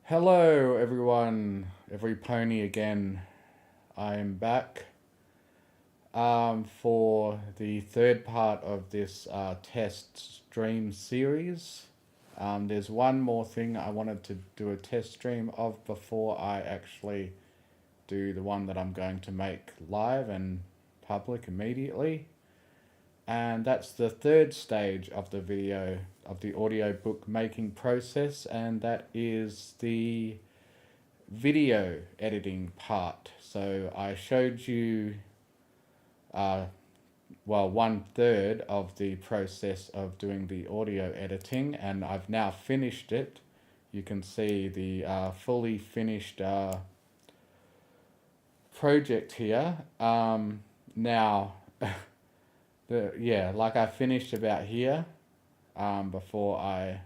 Hello everyone, every pony again. I am back for the third part of this test stream series. There's one more thing I wanted to do a test stream of before I actually do the one that I'm going to make live and public immediately. And that's the third stage of the audiobook making process, and that is the video editing part. So I showed you, well, 1/3 of the process of doing the audio editing, and I've now finished it. You can see the fully finished project here. Now, like I finished about here before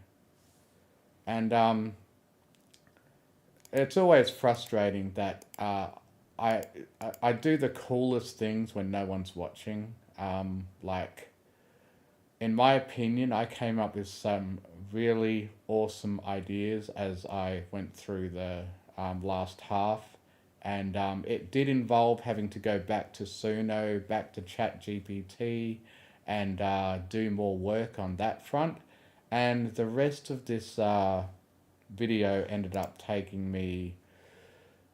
and it's always frustrating that I do the coolest things when no one's watching. Like, in my opinion, I came up with some really awesome ideas as I went through the last half. And it did involve having to go back to Suno, back to ChatGPT, and do more work on that front. And the rest of this video ended up taking me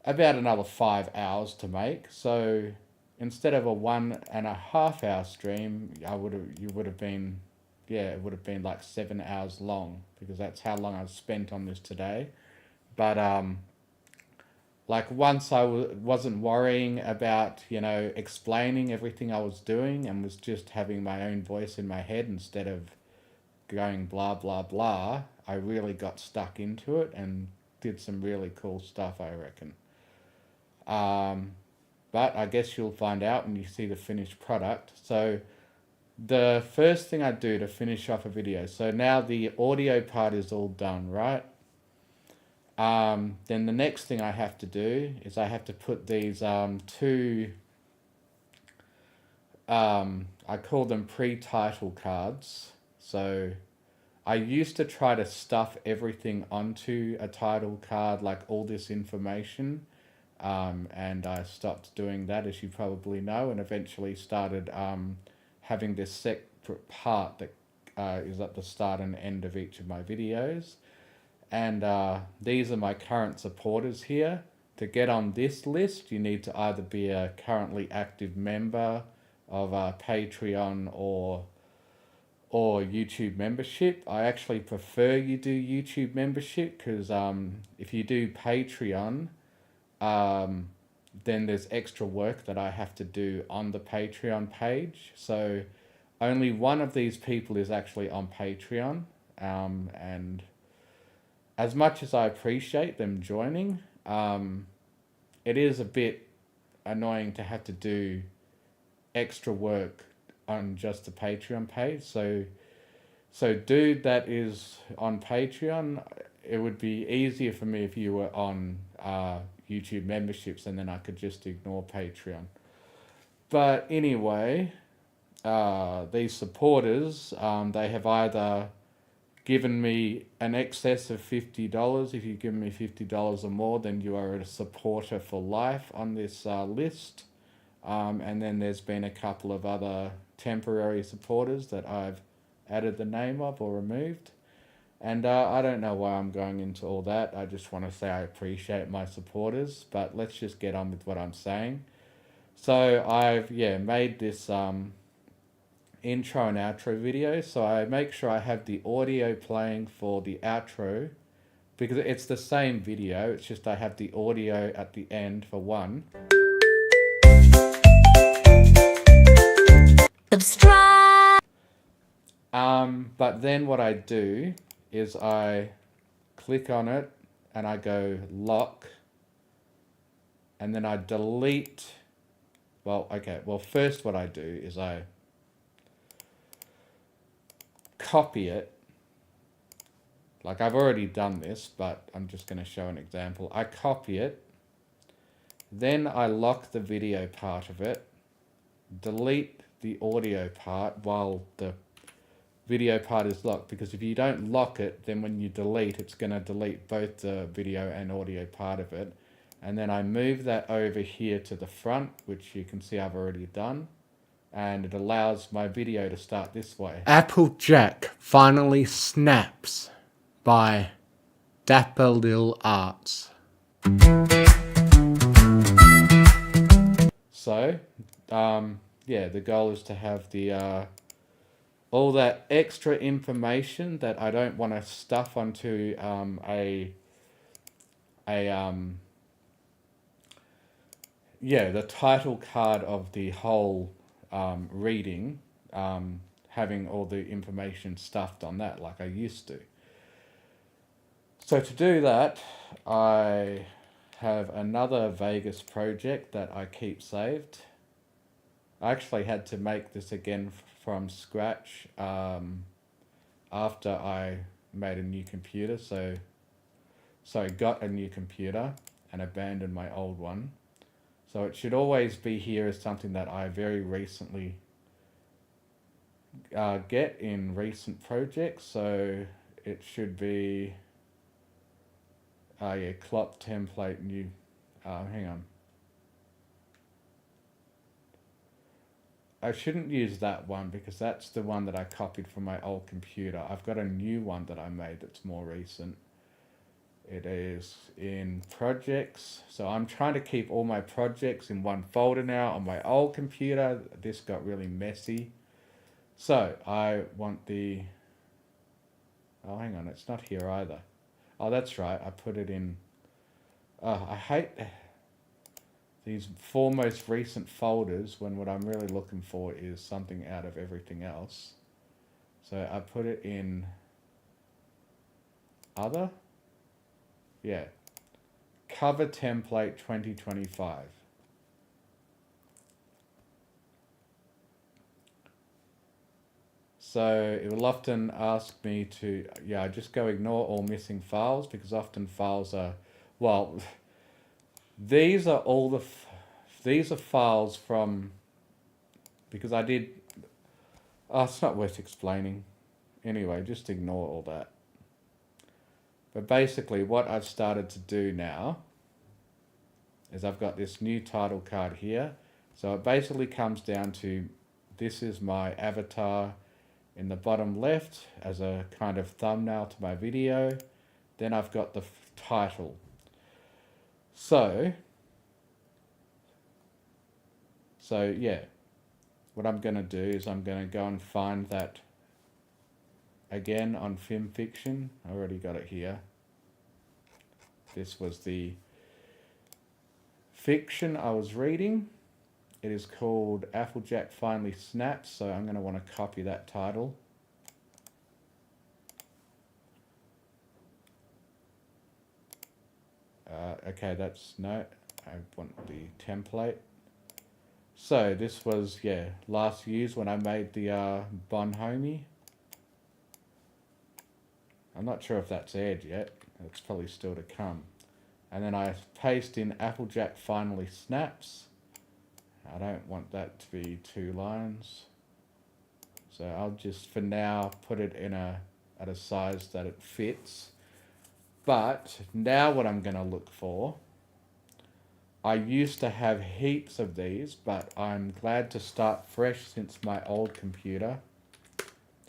about another 5 hours to make. So instead of a 1.5 hour stream, it would have been like 7 hours long, because that's how long I've spent on this today. But like, once I wasn't worrying about, explaining everything I was doing, and was just having my own voice in my head instead of going blah, blah, blah, I really got stuck into it and did some really cool stuff, I reckon. But I guess you'll find out when you see the finished product. So the first thing I do to finish off a video, so now the audio part is all done, right? Then the next thing I have to do is I have to put these two, I call them pre-title cards. So I used to try to stuff everything onto a title card, like all this information, and I stopped doing that, as you probably know, and eventually started having this separate part that is at the start and end of each of my videos. And these are my current supporters here. To get on this list, you need to either be a currently active member of Patreon or YouTube membership. I actually prefer you do YouTube membership, because if you do Patreon, then there's extra work that I have to do on the Patreon page. So only one of these people is actually on Patreon, and as much as I appreciate them joining, it is a bit annoying to have to do extra work on just the Patreon page. So dude that is on Patreon, it would be easier for me if you were on YouTube memberships, and then I could just ignore Patreon. But anyway, these supporters, they have either given me an excess of $50. If you give me $50 or more, then you are a supporter for life on this list. And then there's been a couple of other temporary supporters that I've added the name of or removed. And I don't know why I'm going into all that. I just want to say I appreciate my supporters, but let's just get on with what I'm saying. So I've made this intro and outro video, so I make sure I have the audio playing for the outro, because it's the same video, it's just I have the audio at the end for one. Subscribe. But then what I do is I click on it and I go lock, and then I delete. First what I do is I copy it. Like, I've already done this, but I'm just going to show an example. I copy it, then I lock the video part of it, delete the audio part while the video part is locked, because if you don't lock it, then when you delete, it's going to delete both the video and audio part of it. And then I move that over here to the front, which you can see I've already done. And it allows my video to start this way. Applejack Finally Snaps by Dapper Lil Arts. So, yeah, the goal is to have the all that extra information that I don't want to stuff onto the title card of the whole reading, having all the information stuffed on that like I used to. So to do that, I have another Vegas project that I keep saved. I actually had to make this again from scratch after I made a new computer. So I got a new computer and abandoned my old one. So it should always be here as something that I very recently get in recent projects. So it should be, clock template new, hang on. I shouldn't use that one because that's the one that I copied from my old computer. I've got a new one that I made that's more recent. It is in projects. So I'm trying to keep all my projects in one folder now. On my old computer, this got really messy. So I want the, oh, hang on, it's not here either. Oh, that's right, I put it in, I hate these 4 most recent folders when what I'm really looking for is something out of everything else. So I put it in other, yeah, cover template 2025. So it will often ask me to, just go ignore all missing files, because often files are, well, these are all these are files from, because I did, it's not worth explaining. Anyway, just ignore all that. But basically what I've started to do now is I've got this new title card here. So it basically comes down to, this is my avatar in the bottom left as a kind of thumbnail to my video. Then I've got the title. So yeah, what I'm going to do is I'm going to go and find that again on Film Fiction. I already got it here. This was the fiction I was reading. It is called Applejack Finally Snaps, so I'm going to want to copy that title. Okay, that's, no, I want the template. So this was, last used when I made the Bonhomie. I'm not sure if that's aired yet. It's probably still to come. And then I paste in Applejack Finally Snaps. I don't want that to be 2 lines. So I'll just, for now, put it in at a size that it fits. But now what I'm going to look for, I used to have heaps of these, but I'm glad to start fresh since my old computer.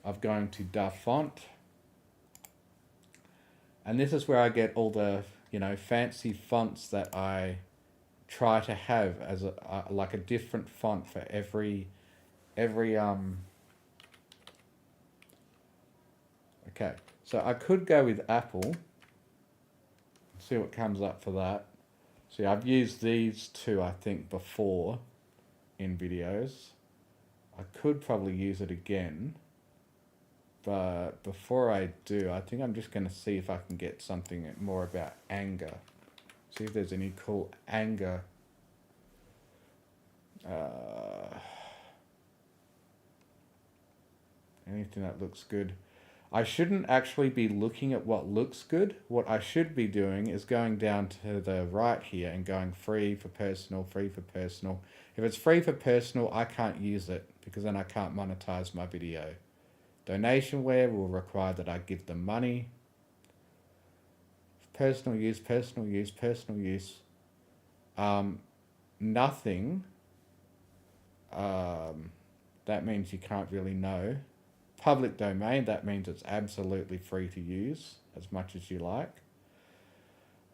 I'm going to DaFont. And this is where I get all the, fancy fonts that I try to have as like a different font for every okay. So I could go with Apple. See what comes up for that. See, I've used these 2, I think, before in videos. I could probably use it again. But before I do, I think I'm just going to see if I can get something more about anger. See if there's any cool anger. Anything that looks good. I shouldn't actually be looking at what looks good. What I should be doing is going down to the right here and going free for personal, free for personal. If it's free for personal, I can't use it because then I can't monetize my video. Donationware will require that I give them money. Personal use, personal use, personal use. Nothing. That means you can't really know. Public domain, that means it's absolutely free to use as much as you like.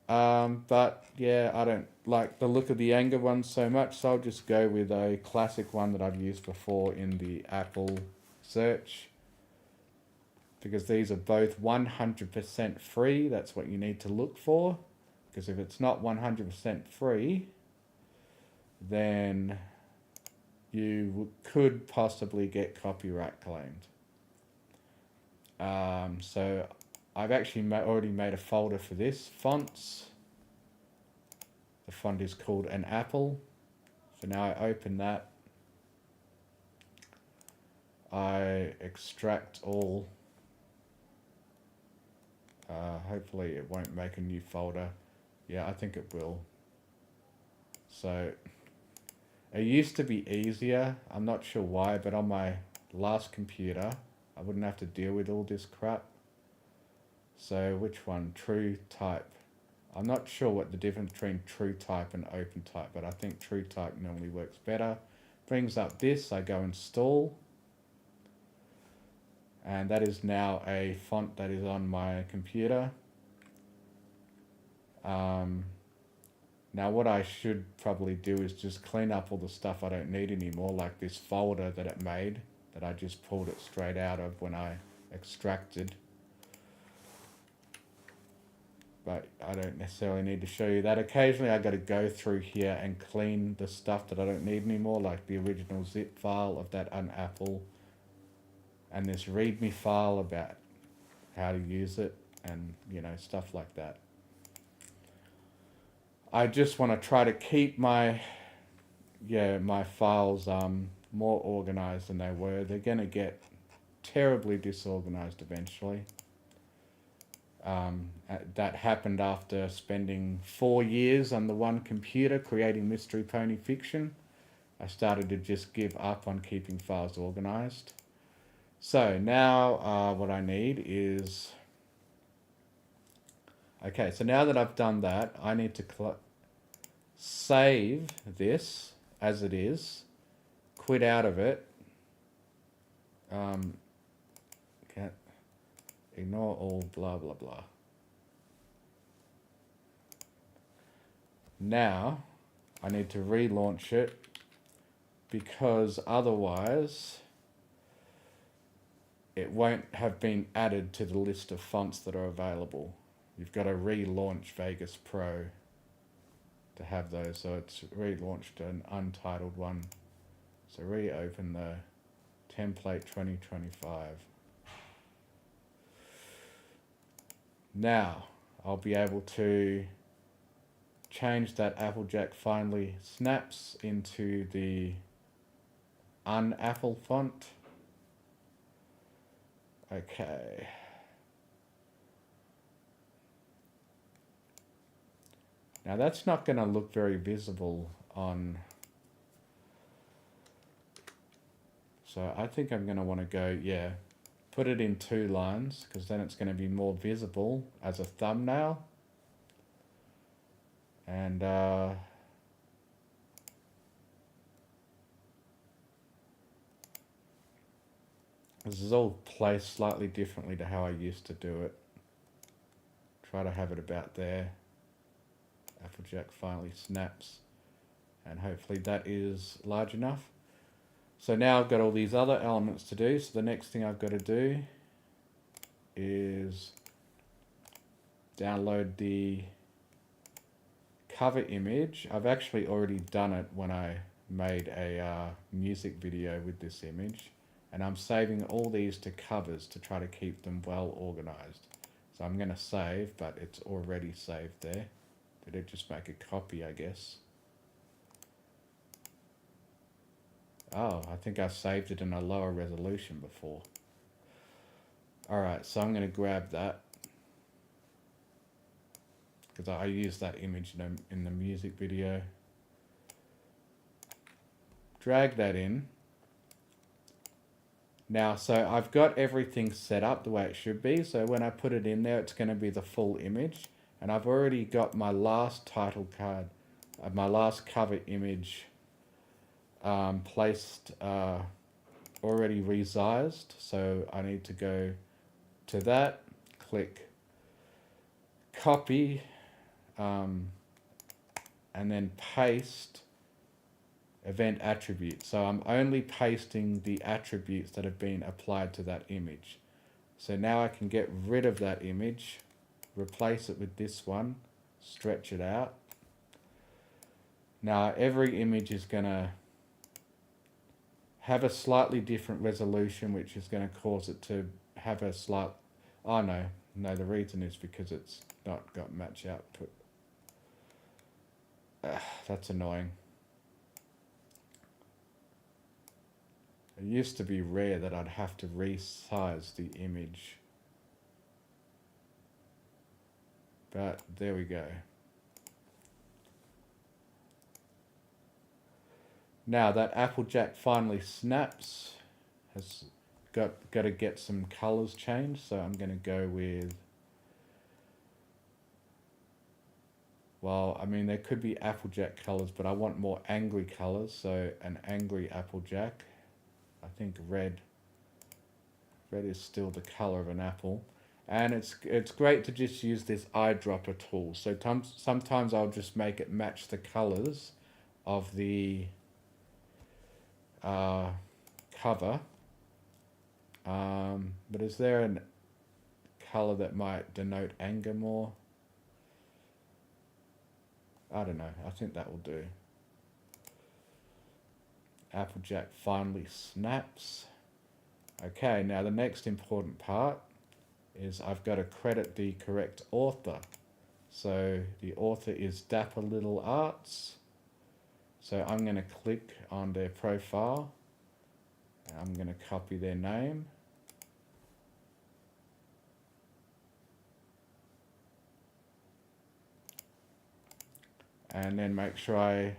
But yeah, I don't like the look of the anger one so much, so I'll just go with a classic one that I've used before in the Apple search, because these are both 100% free. That's what you need to look for, because if it's not 100% free, then you could possibly get copyright claimed. So I've actually already made a folder for this. Fonts. The font is called an apple. So now I open that. I extract all. Hopefully it won't make a new folder. Yeah, I think it will. So it used to be easier. I'm not sure why, but on my last computer, I wouldn't have to deal with all this crap. So which one? True type. I'm not sure what the difference between true type and open type, but I think true type normally works better. Brings up this, I go install. And that is now a font that is on my computer. Now what I should probably do is just clean up all the stuff I don't need anymore, like this folder that it made, that I just pulled it straight out of when I extracted. But I don't necessarily need to show you that. Occasionally I got to go through here and clean the stuff that I don't need anymore, like the original zip file of that unapple, and this readme file about how to use it, and you know, stuff like that. I just want to try to keep my files more organized than they were. They're going to get terribly disorganized eventually. That happened after spending 4 years on the one computer creating Mystery Pony fiction. I started to just give up on keeping files organized. So now what I need is... Okay, so now that I've done that, I need to save this as it is, quit out of it, ignore all blah blah blah. Now I need to relaunch it, because otherwise it won't have been added to the list of fonts that are available. You've got to relaunch Vegas Pro to have those, so it's relaunched an untitled one. So reopen the template 2025. Now I'll be able to change that Applejack Finally Snaps into the unapple font. Okay. Now that's not going to look very visible on... So I think I'm going to want to go, yeah, put it in 2 lines, because then it's going to be more visible as a thumbnail. And this is all placed slightly differently to how I used to do it. Try to have it about there. Applejack Finally Snaps, and hopefully that is large enough. So now I've got all these other elements to do, so the next thing I've got to do is download the cover image. I've actually already done it when I made a music video with this image, and I'm saving all these to covers to try to keep them well organized. So I'm going to save, but it's already saved there. Did it just make a copy, I guess? Oh, I think I saved it in a lower resolution before. Alright, so I'm going to grab that, because I used that image in the music video. Drag that in. Now, so I've got everything set up the way it should be. So when I put it in there, it's going to be the full image. And I've already got my last title card, my last cover image placed, already resized. So I need to go to that, click copy, and then paste event attribute. So I'm only pasting the attributes that have been applied to that image. So now I can get rid of that image, replace it with this one, stretch it out. Now every image is going to have a slightly different resolution, which is going to cause it to have a slight, oh no, the reason is because it's not got match output. That's annoying. It used to be rare that I'd have to resize the image. But there we go. Now that Applejack Finally Snaps has got to get some colors changed. So I'm going to go with, well, I mean, there could be Applejack colors, but I want more angry colors. So an angry Applejack. I think red is still the color of an apple, and it's great to just use this eyedropper tool. So sometimes I'll just make it match the colors of the cover. But is there a color that might denote anger more? I don't know. I think that will do. Applejack Finally Snaps. Okay, now the next important part is I've got to credit the correct author. So the author is Dapper Little Arts. So I'm going to click on their profile. I'm going to copy their name. And then make sure I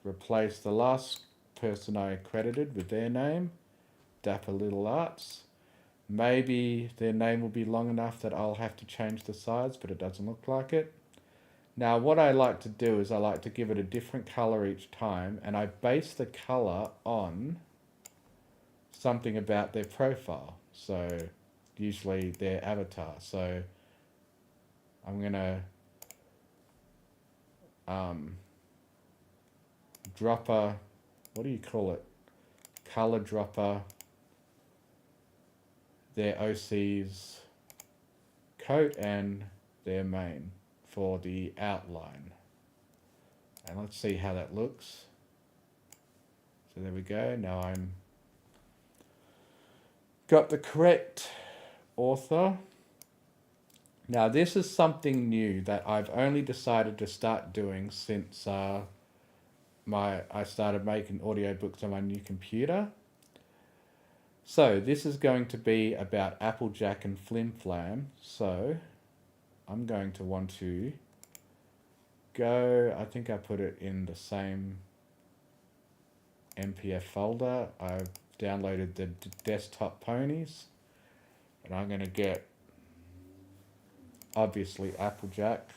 replace the last person I credited with their name, Dapper Little Arts. Maybe their name will be long enough that I'll have to change the size, but it doesn't look like it. Now what I like to do is I like to give it a different color each time, and I base the color on something about their profile. So usually their avatar. So I'm gonna dropper, what do you call it? Color dropper their OC's coat and their mane for the outline. And let's see how that looks. So there we go. Now I'm got the correct author. Now this is something new that I've only decided to start doing since I started making audiobooks on my new computer. So this is going to be about Applejack and Flim Flam. So I'm going to want to go, I think I put it in the same MPF folder. I've downloaded the desktop ponies, and I'm going to get, obviously, Applejack.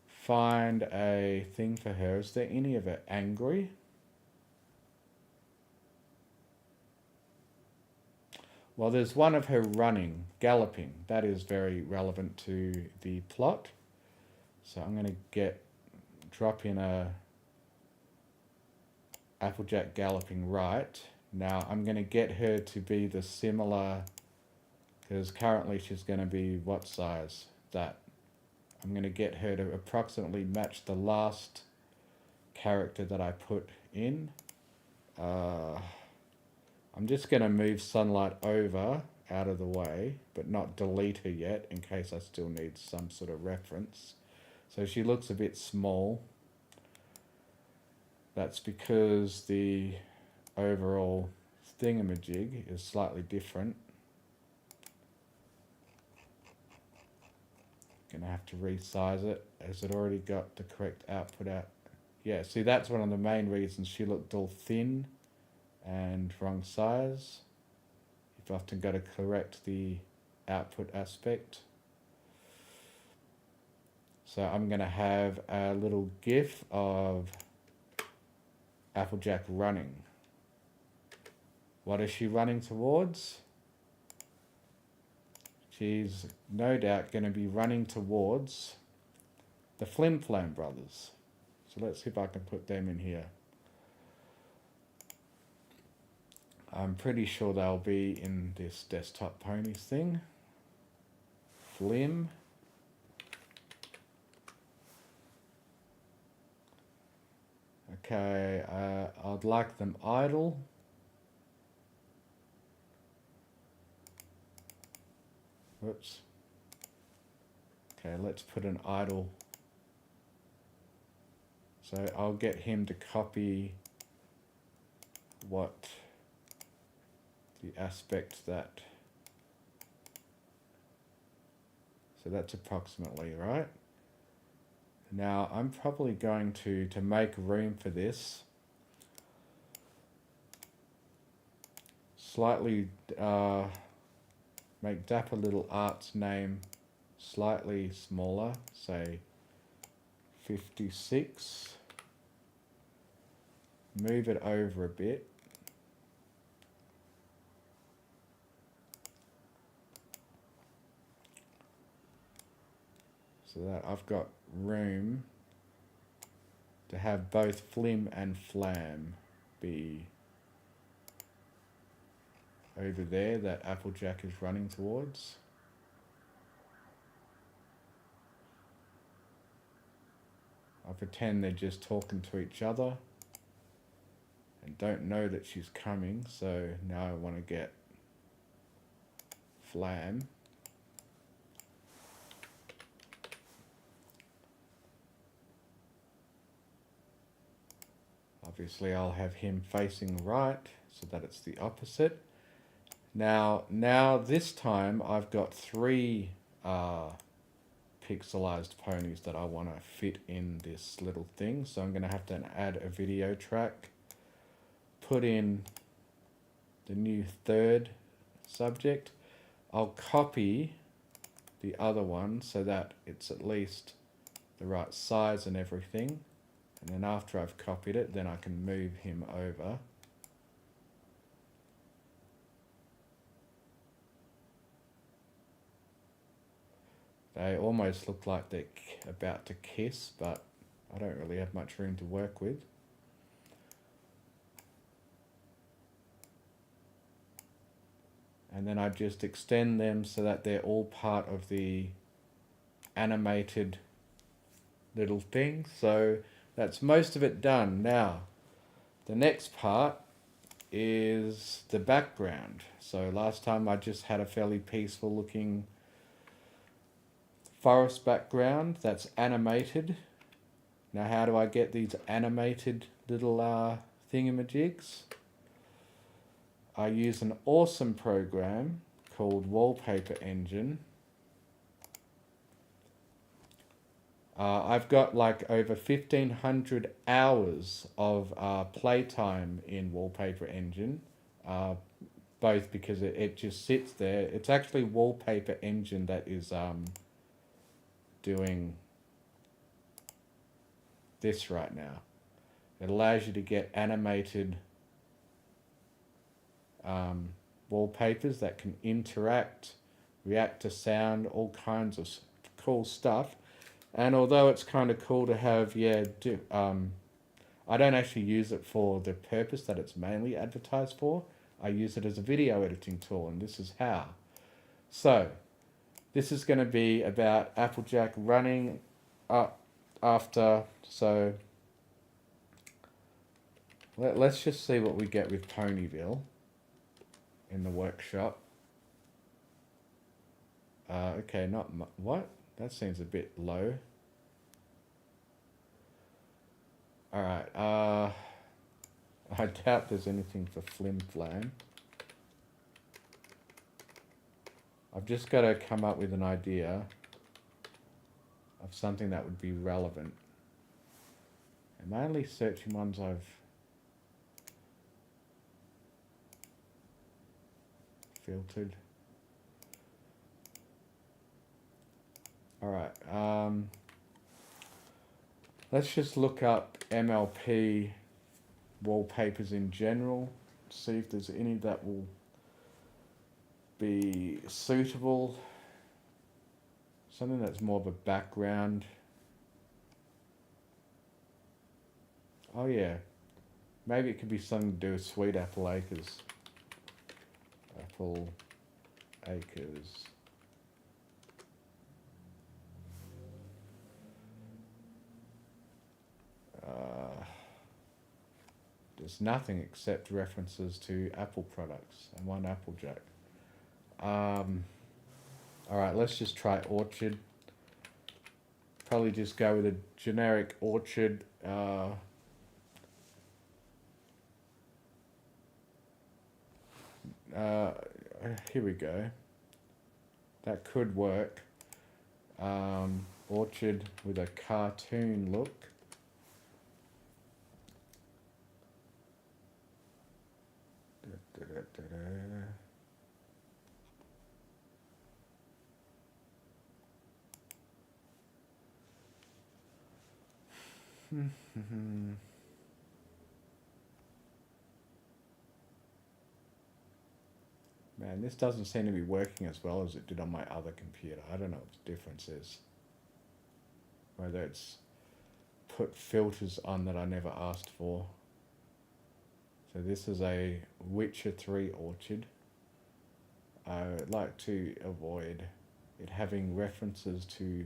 Find a thing for her. Is there any of it angry? Well, there's one of her running, galloping. That is very relevant to the plot. So I'm going to drop in a Applejack galloping right. Now I'm going to get her to be the similar, because currently she's going to be what size? That. I'm going to get her to approximately match the last character that I put in. I'm just going to move Sunlight over out of the way, but not delete her yet, in case I still need some sort of reference. So she looks a bit small. That's because the overall thingamajig is slightly different. Gonna have to resize it, as it already got the correct output out yeah, see, that's one of the main reasons she looked all thin and wrong size. You've often got to correct the output aspect. So I'm going to have a little GIF of Applejack running. What is she running towards? She's no doubt going to be running towards the Flim Flam brothers. So let's see if I can put them in here. I'm pretty sure they'll be in this Desktop Ponies thing. Flim. Okay, I'd like them idle. Whoops. Okay, let's put an idle. So I'll get him to copy what the aspect that. So that's approximately right. Now I'm probably going to make room for this, slightly make Dapper Little Art's name slightly smaller, say 56. Move it over a bit. So that I've got room to have both Flim and Flam be over there that Applejack is running towards. I pretend they're just talking to each other and don't know that she's coming, so now I want to get Flam. Obviously I'll have him facing right so that it's the opposite. Now this time I've got 3 pixelized ponies that I want to fit in this little thing. So I'm going to have to add a video track, put in the new 3rd subject. I'll copy the other one so that it's at least the right size and everything. And then after I've copied it, then I can move him over. They almost look like they're about to kiss, but I don't really have much room to work with. And then I just extend them so that they're all part of the animated little thing. So that's most of it done. Now, the next part is the background. So last time I just had a fairly peaceful looking forest background that's animated. Now how do I get these animated little thingamajigs? I use an awesome program called Wallpaper Engine. I've got like over 1,500 hours of playtime in Wallpaper Engine, both because it just sits there. It's actually Wallpaper Engine that is doing this right now. It allows you to get animated wallpapers that can interact, react to sound, all kinds of cool stuff. And although it's kind of cool to have, I don't actually use it for the purpose that it's mainly advertised for. I use it as a video editing tool, and this is how. So, this is going to be about Applejack running up after, so let's just see what we get with Ponyville in the workshop. Okay, what? That seems a bit low. Alright, I doubt there's anything for Flim Flam. I've just got to come up with an idea of something that would be relevant. Am I only searching ones I've filtered? Alright, let's just look up MLP wallpapers in general, see if there's any that will be suitable. Something that's more of a background. Oh yeah, maybe it could be something to do with Sweet Apple Acres. Apple Acres. There's nothing except references to Apple products and one Applejack. Alright, let's just try Orchard. Probably just go with a generic Orchard. Here we go. That could work. Orchard with a cartoon look. Man, this doesn't seem to be working as well as it did on my other computer. I don't know what the difference is. Whether it's put filters on that I never asked for. So this is a Witcher 3 Orchard. I would like to avoid it having references to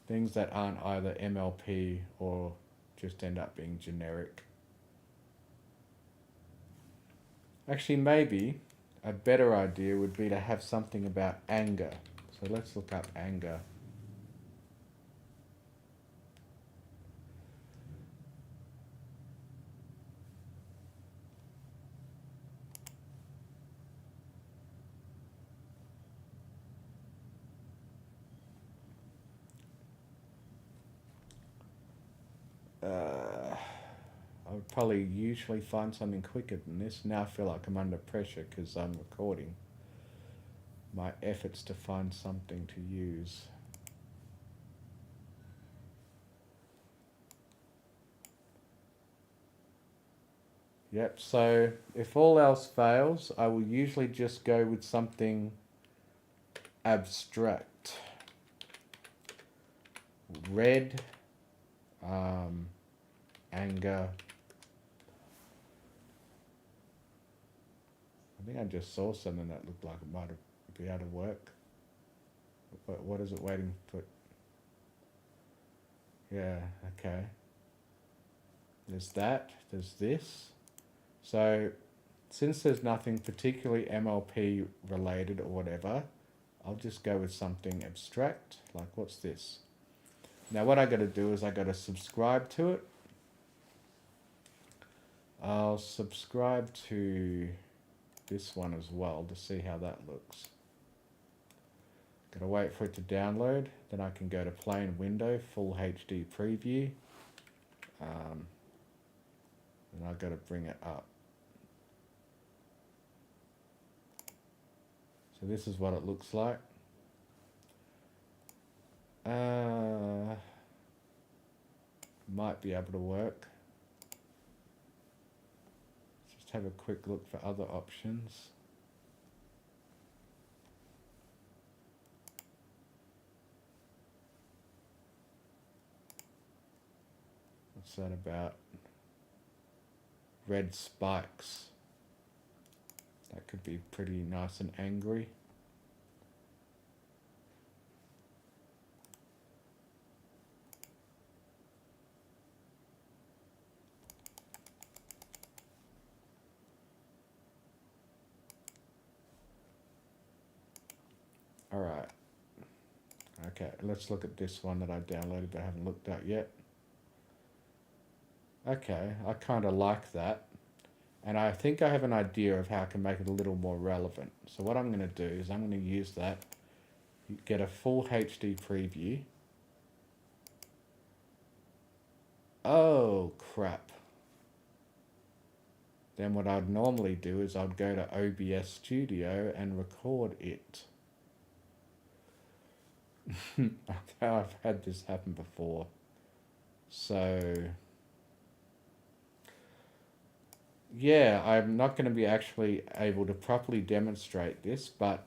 things that aren't either MLP or just end up being generic. Actually, maybe a better idea would be to have something about anger. So let's look up anger. I would probably usually find something quicker than this. Now I feel like I'm under pressure because I'm recording. My efforts to find something to use. Yep, so if all else fails, I will usually just go with something abstract. Red, anger. I think I just saw something that looked like it might be able to work. But what is it waiting for? Yeah, okay. There's that, there's this. So, since there's nothing particularly MLP related or whatever, I'll just go with something abstract, like what's this? Now what I gotta do is I gotta subscribe to it. I'll subscribe to this one as well to see how that looks. Gotta wait for it to download, then I can go to plain window, full HD preview. And I've got to bring it up. So this is what it looks like. Might be able to work. Just have a quick look for other options. What's that about? Red spikes. That could be pretty nice and angry. Alright. Okay, let's look at this one that I downloaded but I haven't looked at yet. Okay, I kind of like that. And I think I have an idea of how I can make it a little more relevant. So what I'm going to do is I'm going to use that, get a full HD preview. Oh, crap. Then what I'd normally do is I'd go to OBS Studio and record it. I've had this happen before. So, yeah, I'm not going to be actually able to properly demonstrate this, but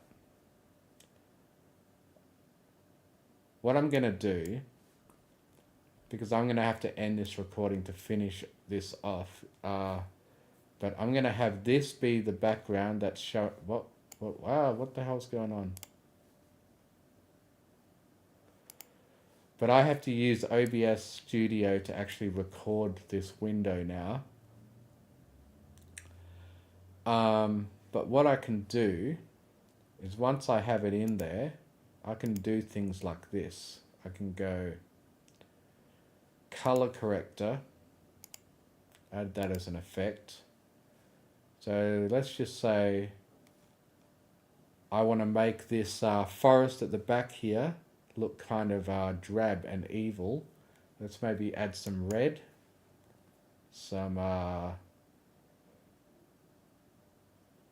what I'm going to do, because I'm going to have to end this recording to finish this off, but I'm going to have this be the background that's show. Wow, what the hell's going on? But I have to use OBS Studio to actually record this window now. But what I can do is once I have it in there, I can do things like this. I can go color corrector, add that as an effect. So let's just say I want to make this forest at the back here look kind of drab and evil. Let's maybe add some red, some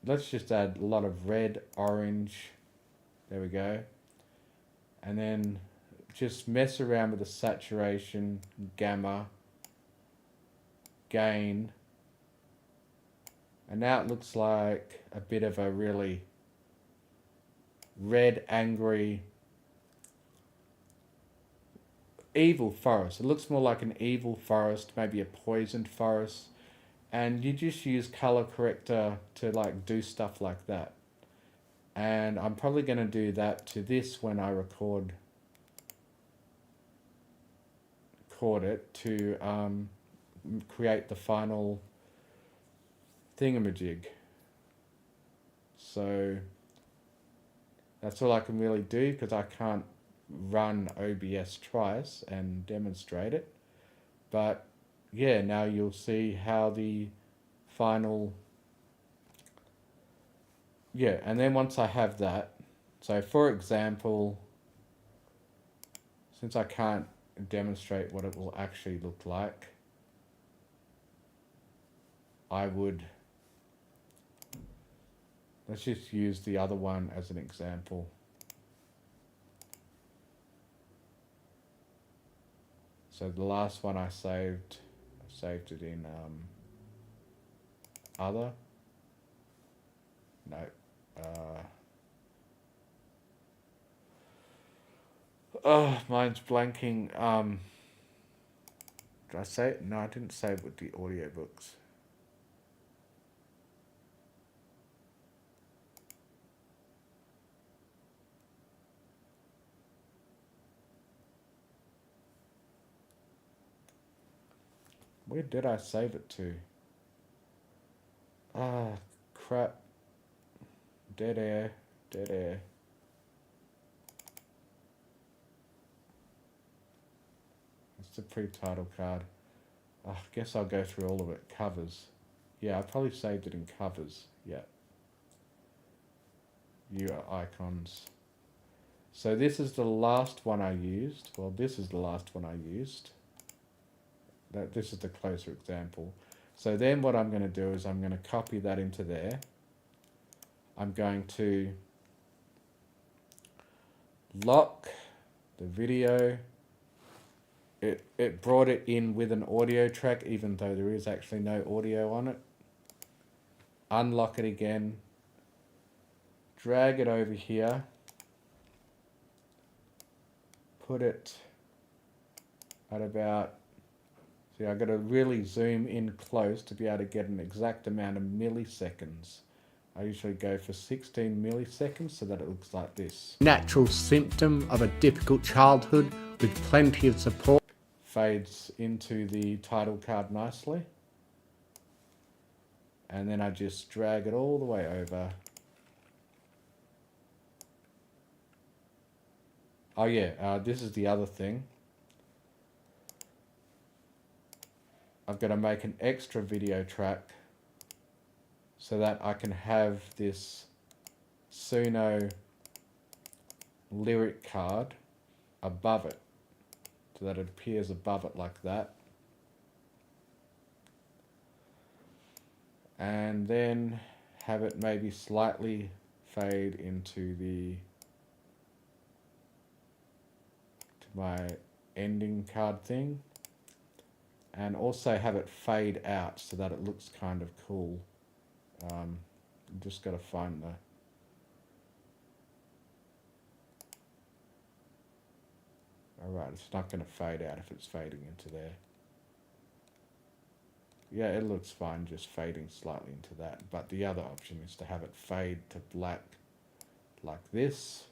let's just add a lot of red, orange, there we go, and then just mess around with the saturation, gamma, gain, and now it looks like a bit of a really red, angry, evil forest. It looks more like an evil forest, maybe a poisoned forest, and you just use color corrector to like do stuff like that. And I'm probably going to do that to this when I record it to create the final thingamajig. So that's all I can really do because I can't run OBS twice and demonstrate it. But yeah, now you'll see how the final, yeah, and then once I have that, so for example, since I can't demonstrate what it will actually look like, I would, let's just use the other one as an example. So the last one I saved it in other. No. Oh, mine's blanking. Did I save it? No, I didn't save it with the audiobooks. Where did I save it to? Ah, crap. Dead air. It's the pre-title card. I guess I'll go through all of it. Covers. Yeah, I probably saved it in covers. Yeah. View icons. So this is the last one I used. Well, this is the last one I used. This is the closer example. So then what I'm going to do is I'm going to copy that into there. I'm going to lock the video. It brought it in with an audio track even though there is actually no audio on it. Unlock it again. Drag it over here. Put it at about, see, I've got to really zoom in close to be able to get an exact amount of milliseconds. I usually go for 16 milliseconds so that it looks like this. Natural symptom of a difficult childhood with plenty of support. Fades into the title card nicely. And then I just drag it all the way over. Oh yeah, this is the other thing. I've got to make an extra video track so that I can have this Suno lyric card above it, so that it appears above it like that. and then have it maybe slightly fade into to my ending card thing, and also have it fade out so that it looks kind of cool. Just got to find the... Alright, it's not going to fade out if it's fading into there. Yeah, it looks fine just fading slightly into that. But the other option is to have it fade to black like this.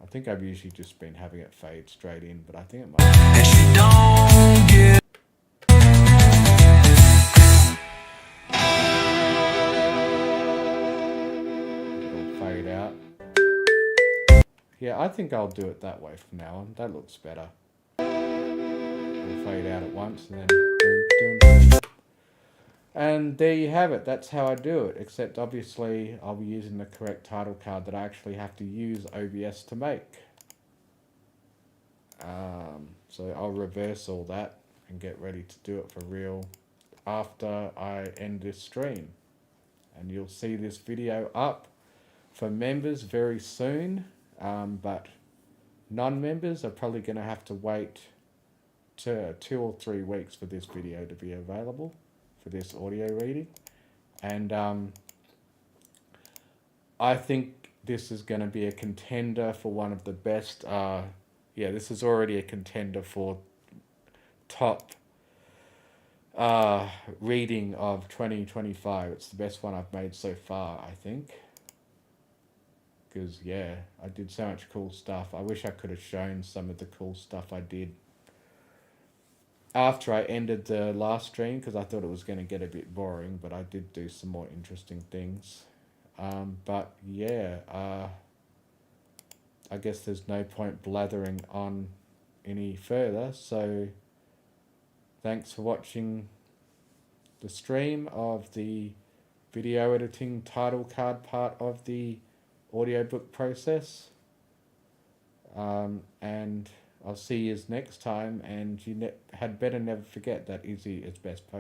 I think I've usually just been having it fade straight in, but I think it might... And she don't get... It'll fade out. Yeah, I think I'll do it that way from now on. That looks better. It'll fade out at once and then... Dun, dun, dun. And there you have it. That's how I do it. Except obviously I'll be using the correct title card that I actually have to use OBS to make. So I'll reverse all that and get ready to do it for real after I end this stream. And you'll see this video up for members very soon. But non-members are probably going to have to wait 2 or 3 weeks for this video to be available, for this audio reading. And I think this is going to be a contender for one of the best... yeah, this is already a contender for top reading of 2025. It's the best one I've made so far, I think. Because, yeah, I did so much cool stuff. I wish I could have shown some of the cool stuff I did after I ended the last stream, because I thought it was going to get a bit boring, but I did do some more interesting things. But, yeah, I guess there's no point blathering on any further, so thanks for watching the stream of the video editing title card part of the audiobook process. And I'll see you next time, and you had better never forget that Izzy is best pony.